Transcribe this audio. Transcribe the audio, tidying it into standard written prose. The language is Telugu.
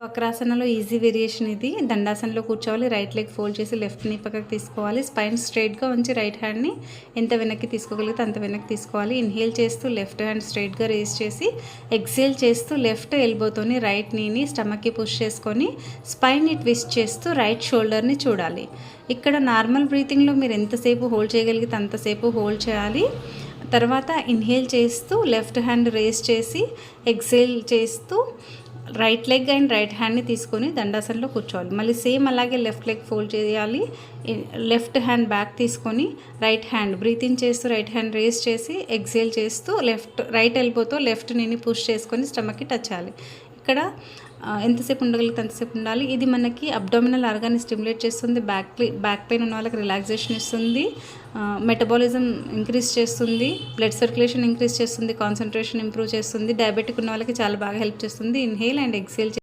వక్రాసనలో ఈజీ వేరియేషన్ ఇది. దండాసనలో కూర్చోవాలి. రైట్ లెగ్ ఫోల్డ్ చేసి లెఫ్ట్ నీ పక్కకు తీసుకోవాలి. స్పైన్ స్ట్రైట్గా ఉంచి రైట్ హ్యాండ్ని ఎంత వెనక్కి తీసుకోగలిగితే అంత వెనక్కి తీసుకోవాలి. ఇన్హేల్ చేస్తూ లెఫ్ట్ హ్యాండ్ స్ట్రైట్గా రేస్ చేసి ఎక్సేల్ చేస్తూ లెఫ్ట్ ఎల్బోతోని రైట్ నీని స్టమక్కి పుష్ చేసుకొని స్పైన్ని ట్విస్ట్ చేస్తూ రైట్ షోల్డర్ని చూడాలి. ఇక్కడ నార్మల్ బ్రీతింగ్లో మీరు ఎంతసేపు హోల్డ్ చేయగలిగితే అంతసేపు హోల్డ్ చేయాలి. తర్వాత ఇన్హేల్ చేస్తూ లెఫ్ట్ హ్యాండ్ రేస్ చేసి ఎక్సేల్ చేస్తూ రైట్ లెగ్ అండ్ రైట్ హ్యాండ్ని తీసుకొని దండాసనలో కూర్చోవాలి. మళ్ళీ సేమ్ అలాగే లెఫ్ట్ లెగ్ ఫోల్డ్ చేయాలి. లెఫ్ట్ హ్యాండ్ బ్యాక్ తీసుకొని రైట్ హ్యాండ్ బ్రీతింగ్ చేస్తూ రైట్ హ్యాండ్ రేస్ చేసి ఎక్సేల్ చేస్తూ రైట్ ఎల్బోతో లెఫ్ట్ నీని పుష్ చేసుకొని స్టమక్కి టచ్ చేయాలి. ఇక్కడ ఎంతసేపు ఉండగలిగితే అంతసేపు ఉండాలి. ఇది మనకి అబ్డామినల్ ఆర్గాన్ని స్టిమ్యులేట్ చేస్తుంది. బ్యాక్ పెయిన్ ఉన్న వాళ్ళకి రిలాక్సేషన్ ఇస్తుంది. మెటబాలిజం ఇంక్రీజ్ చేస్తుంది. బ్లడ్ సర్క్యులేషన్ ఇంక్రీజ్ చేస్తుంది. కాన్సన్ట్రేషన్ ఇంప్రూవ్ చేస్తుంది. డయాబెటిక్ ఉన్న వాళ్ళకి చాలా బాగా హెల్ప్ చేస్తుంది. Inhale and exhale